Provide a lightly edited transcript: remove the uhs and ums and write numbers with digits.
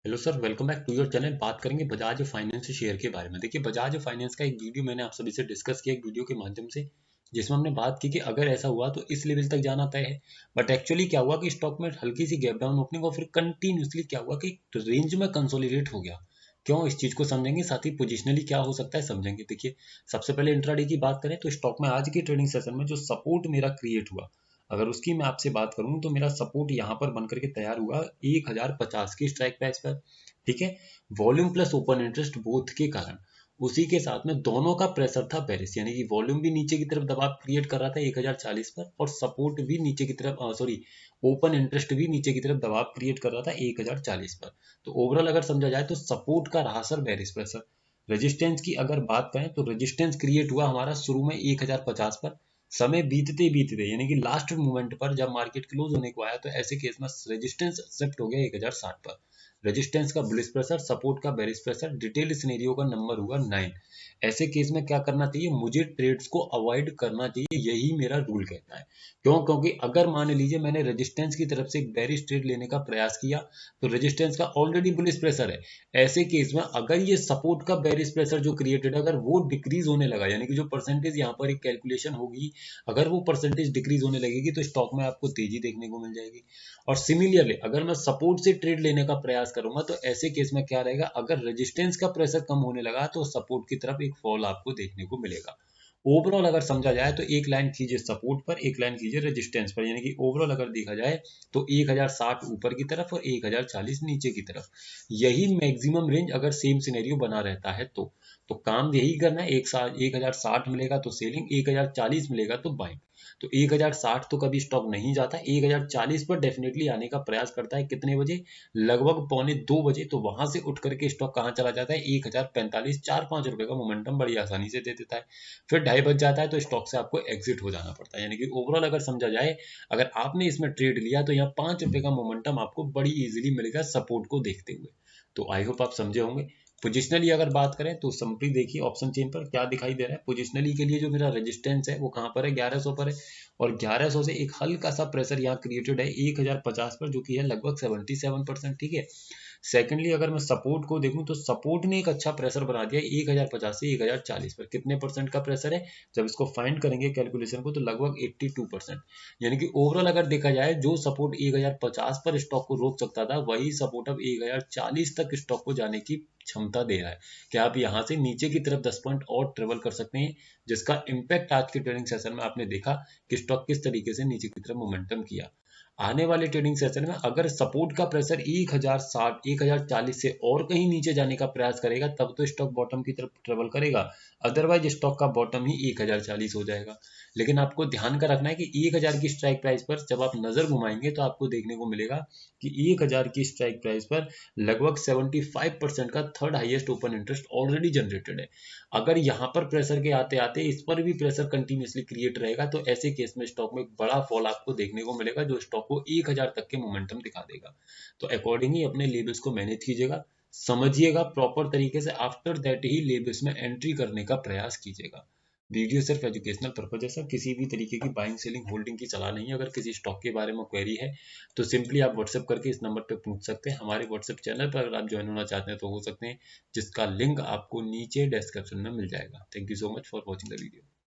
Hello sir, welcome back to your channel. बात करेंगे Bajaj finance share के बारे में। देखिए, बजाज फाइनेंस का एक वीडियो मैंने आप सभी से डिस्कस किया एक वीडियो के माध्यम से, जिसमें हमने बात की कि अगर ऐसा हुआ तो इस लेवल तक जाना तय है। बट एक्चुअली क्या हुआ कि स्टॉक में हल्की सी गैप डाउन ओपनिंग और फिर कंटिन्यूसली क्या हुआ कि रेंज में कंसोलिडेट हो गया। क्यों, इस चीज को समझेंगे, साथ ही पोजिशनली क्या हो सकता है समझेंगे। देखिए, सबसे पहले इंट्राडे की बात करें तो स्टॉक में आज की ट्रेडिंग सेशन में जो सपोर्ट मेरा क्रिएट हुआ, अगर उसकी मैं आपसे बात करूं तो मेरा सपोर्ट यहाँ पर बनकर के तैयार हुआ 1050 की स्ट्राइक प्राइस पर। ठीक है, volume plus open interest both के कारण। उसी के साथ में दोनों का प्रेशर था बेरिश, यानी कि वॉल्यूम भी नीचे की तरफ दबाव क्रिएट कर रहा था 1040 पर, और सपोर्ट भी नीचे की तरफ सॉरी ओपन इंटरेस्ट भी नीचे की तरफ दबाव क्रिएट कर रहा था 1040 पर। तो ओवरऑल अगर समझा जाए तो सपोर्ट का रहा सर बेरिश प्रेशर। रेजिस्टेंस की अगर बात करें तो रेजिस्टेंस क्रिएट हुआ हमारा शुरू में 1050 पर। समय बीतते बीतते यानी कि लास्ट मोमेंट पर जब मार्केट क्लोज होने को आया तो ऐसे केस में रेजिस्टेंस शिफ्ट हो गया 1060 पर। रेजिस्टेंस का बुलिश प्रेशर, सपोर्ट का बेरिश प्रेशर, डिटेल सिनेरियो का नंबर हुआ 9। ऐसे केस में क्या करना चाहिए, मुझे ट्रेड्स को अवॉइड करना चाहिए, यही मेरा रूल कहता है। क्यों, क्योंकि अगर मान लीजिए मैंने रेजिस्टेंस की तरफ से एक बेरिश ट्रेड लेने का प्रयास किया तो रेजिस्टेंस का ऑलरेडी बुलिश प्रेशर है। ऐसे केस में अगर ये सपोर्ट का बेरिश प्रेशर जो क्रिएटेड है अगर वो डिक्रीज होने लगा, यानी कि जो परसेंटेज यहाँ पर एक कैलकुलेशन होगी, अगर वो परसेंटेज डिक्रीज होने लगेगी तो स्टॉक में आपको तेजी देखने को मिल जाएगी। और सिमिलरली अगर मैं सपोर्ट से ट्रेड लेने का प्रयास करूंगा तो ऐसे केस में क्या रहेगा, अगर रेजिस्टेंस का प्रेशर कम होने लगा तो सपोर्ट की तरफ एक फॉल आपको देखने को मिलेगा। ओवरऑल अगर समझा जाए तो एक लाइन खींचे सपोर्ट पर, एक लाइन खींचे रेजिस्टेंस पर, यानी कि ओवरऑल अगर देखा जाए तो 1060 ऊपर की तरफ और 1040 नीचे की तरफ, यही मैक्सिमम रेंज अगर सेम सिनेरियो बना रहता है तो काम यही करना है। 1060 मिलेगा तो सेलिंग, 1040 मिलेगा तो बाइंग। तो 1060 तो कभी स्टॉक नहीं जाता, 1040 पर डेफिनेटली आने का प्रयास करता है। कितने बजे, लगभग पौने 2 बजे। तो वहां से उठ करके स्टॉक कहाँ चला जाता है, 1045, 4-5 रुपए का मोमेंटम बड़ी आसानी से दे देता है। फिर 2:30 बज जाता है तो स्टॉक से आपको एग्जिट हो जाना पड़ता है। यानी कि ओवरऑल अगर समझा जाए, अगर आपने इसमें ट्रेड लिया तो यहाँ 5 रुपए का मोमेंटम आपको बड़ी इजीली मिलेगा सपोर्ट को देखते हुए। तो आई होप आप समझे होंगे। पोजिशनली अगर बात करें तो सिंपली देखिए ऑप्शन चेन पर क्या दिखाई दे रहा है। पोजिशनली के लिए जो मेरा रेजिस्टेंस है वो कहाँ पर है, 1100 पर है। और 1100 से एक हल्का सा प्रेशर यहाँ क्रिएटेड है 1050 पर, जो कि है लगभग 77%। ठीक है, सेकेंडली अगर मैं सपोर्ट को देखूं तो सपोर्ट ने एक अच्छा प्रेशर बना दिया 1050 से 1040 पर। कितने परसेंट का प्रेशर है, जब इसको फाइंड करेंगे कैलकुलेशन को तो लगभग 82%। यानी कि ओवरऑल अगर देखा जाए जो सपोर्ट 1050 पर स्टॉक को रोक सकता था वही सपोर्ट अब 1040 तक स्टॉक को जाने की क्षमता दे रहा है कि आप यहां से नीचे की तरफ 10 पॉइंट और ट्रेवल कर सकते हैं, जिसका इम्पैक्ट आज के ट्रेडिंग सेशन में आपने देखा कि स्टॉक किस तरीके से नीचे की तरफ मोमेंटम किया। आने वाले ट्रेडिंग सेशन में अगर सपोर्ट का प्रेशर 1060 1040 से और कहीं नीचे जाने का प्रयास करेगा तब तो स्टॉक बॉटम की तरफ ट्रेवल करेगा, अदरवाइज स्टॉक का बॉटम ही 1040 हो जाएगा। लेकिन आपको ध्यान का रखना है कि 1000 की स्ट्राइक प्राइस पर जब आप नजर घुमाएंगे तो आपको देखने को मिलेगा कि 1000 की स्ट्राइक प्राइस पर लगभग 75% का third highest open interest already generated है। अगर यहाँ पर प्रेशर के आते आते इस पर भी प्रेशर कंटिन्यूसली क्रिएट रहेगा तो ऐसे केस में स्टॉक में एक बड़ा फॉल आपको देखने को मिलेगा जो स्टॉक को 1000 तक के मोमेंटम दिखा देगा। तो अकॉर्डिंगली अपने लेवल्स को मैनेज कीजिएगा, समझिएगा प्रॉपर तरीके से, आफ्टर दैट ही लेवल्स में एंट्री करने का प्रयास कीजिएगा। वीडियो सिर्फ एजुकेशनल पर्पज है सर, किसी भी तरीके की बाइंग सेलिंग होल्डिंग की सलाह नहीं है। अगर किसी स्टॉक के बारे में क्वेरी है तो सिंपली आप व्हाट्सएप करके इस नंबर पर पूछ सकते हैं। हमारे व्हाट्सएप चैनल पर अगर आप ज्वाइन होना चाहते हैं तो हो सकते हैं, जिसका लिंक आपको नीचे डिस्क्रिप्शन में मिल जाएगा। Thank you so much for watching the video.